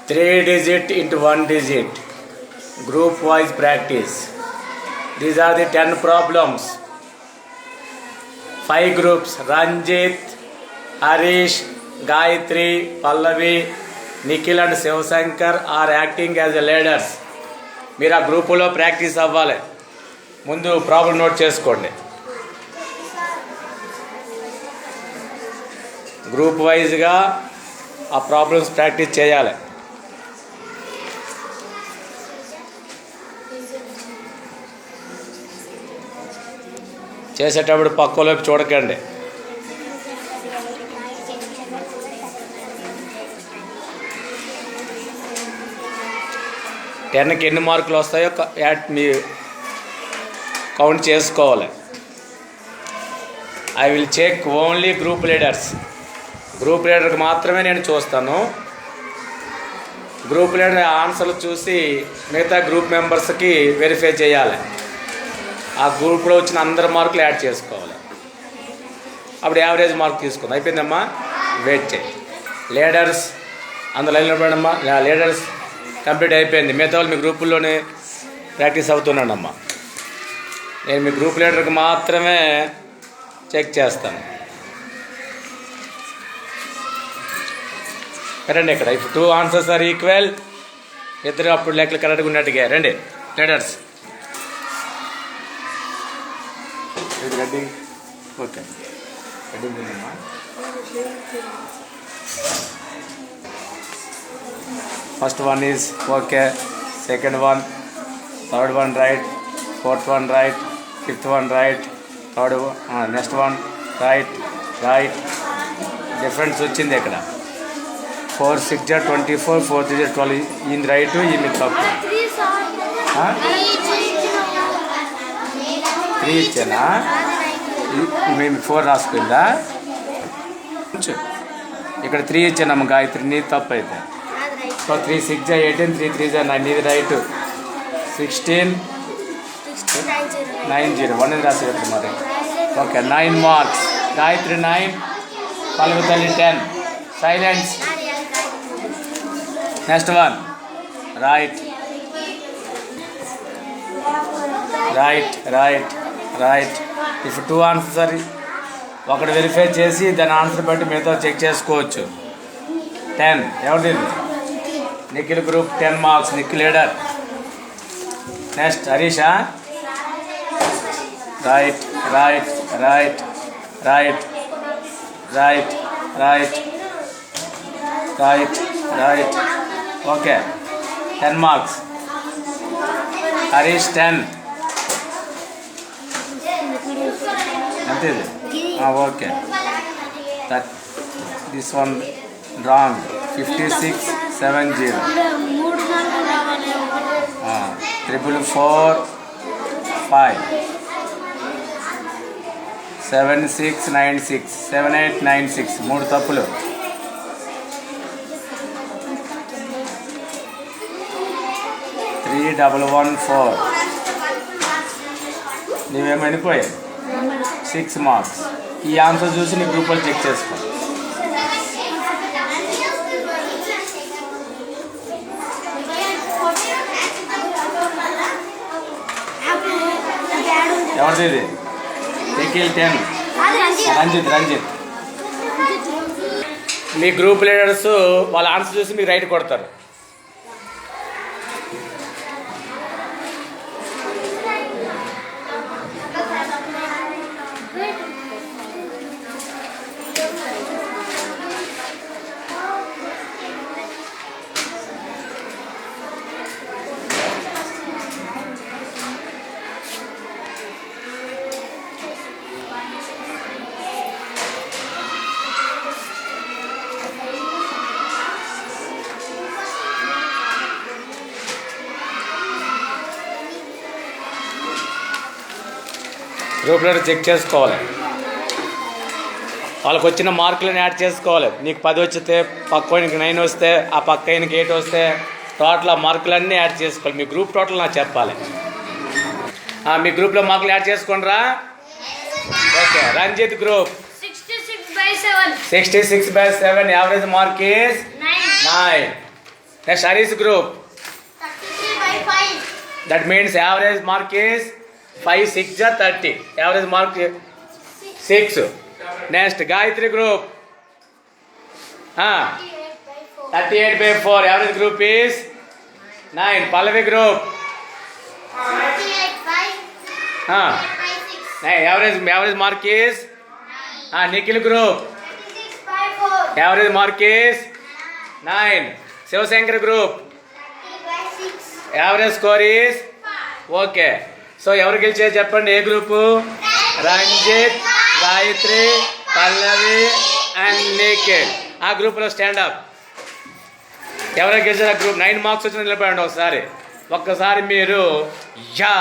3 digit into 1 digit. Group wise practice. These are the 10 problems. 5 groups. Ranjit, Harish, Gayatri, Pallavi, Nikhil and Shivasankar are acting as leaders. మీరు ఆ గ్రూపులో practice అవ్వాలి. ముందు problem note చేసుకోండి. Group వైజ్గా ఆ problems practice చేయాలి. చేసేటప్పుడు పక్కలోకి చూడకండి. టెన్కి ఎన్ని మార్కులు వస్తాయో మీ కౌంట్ చేసుకోవాలి. I will check only group leaders. Group లీడర్కి మాత్రమే నేను చూస్తాను. గ్రూప్ లీడర్ ఆన్సర్లు చూసి మిగతా గ్రూప్ మెంబర్స్కి వెరిఫై చేయాలి. ఆ గ్రూప్లో వచ్చిన అందరి మార్కులు యాడ్ చేసుకోవాలి. అప్పుడు యావరేజ్ మార్క్ తీసుకుందాం. అయిపోయిందమ్మా, వెయిట్ చేయి. లీడర్స్ అందులో నిలబడమ్మా. లీడర్స్ కంప్లీట్ అయిపోయింది. మిగతా వాళ్ళు మీ గ్రూపుల్లోనే ప్రాక్టీస్ అవుతున్నానమ్మా. నేను మీ గ్రూప్ లీడర్కి మాత్రమే చెక్ చేస్తాను. రండి ఇక్కడ. ఇప్పుడు 2 ఆన్సర్స్ ఆర్ ఈక్వల్. ఇద్దరు అప్పుడు లెక్కలు కరెక్ట్గా ఉన్నట్టుగా రండి leaders. Reddy okay. Reddy first one is okay, second one, third one right, fourth one right, fifth one right, third next one right. Right difference వచ్చింది ఇక్కడ. 4 6 24, 4 3 12. ఈయన రైట్, ఈమె తప్పు. 3 ఇచ్చానా? మేము 4 రాసుకుందా? ఇక్కడ 3 ఇచ్చానమ్మ గాయత్రి, నీ తప్పు అయితే. సో 3 6 18, 3 3 9. ఇది రైట్. 16 90 1 రాసేది మరి. Okay, 9 marks. గాయత్రి 9, పలుగు తల్లి 10. Silence. Next one right. Right right right. ఇప్పుడు 2 ఆన్సర్ ఒకటి వెరిఫై చేసి దాని ఆన్సర్ బట్టి మిగతా చెక్ చేసుకోవచ్చు. 10 ఎవరిది? Nikhil group 10 marks. Nikhil leader. Next Harisha. Right right right right right right right right. Okay, 10 marks. Harish 10. అంతే. Okay, this one wrong. 56 70. 444 5 7696 7896. 3 తప్పులు. 3114. నువ్వేమైపోయాయి? 6 మార్క్స్. ఈ ఆన్సర్ చూసి నీ గ్రూప్లో చెక్ చేసుకో. ఎవరిది ఇది? నిఖిల్ 10. రంజిత్. మీ గ్రూప్ లీడర్స్ వాళ్ళ ఆన్సర్ చూసి మీకు రైట్ కొడతారు. గ్రూప్లో చెక్ చేసుకోవాలి. వాళ్ళకి వచ్చిన మార్కులను యాడ్ చేసుకోవాలి. నీకు 10 వస్తే పక్కకి 9 వస్తే, ఆ పక్క 8 వస్తే టోటల్ ఆ మార్కులన్నీ యాడ్ చేసుకోవాలి. మీ గ్రూప్ టోటల్ నాకు చెప్పాలి. మీ గ్రూప్లో మార్కులు యాడ్ చేసుకోండి రా. Okay, Ranjith group 66/7. Average mark is 9. Next Haris group 33/5. That means average mark is 5 6 30. Average mark 6. Next Gayathri group 38/4. 38/4. Average group is 9. Pallavi group 38/6. Average mark is Nikhil group 36/4. Average mark is 9. Shivashankar group 30/6. Average score is okay. So ఎవరు గెలిచేది చెప్పండి? ఏ group? Ranjith, Gayathri, Pallavi and Nikhil. ఆ గ్రూప్లో stand up. ఎవరైనా గెలిచారు ఆ group 9 marks వచ్చిన నిలబడండి ఒకసారి. ఒక్కసారి మీరు యా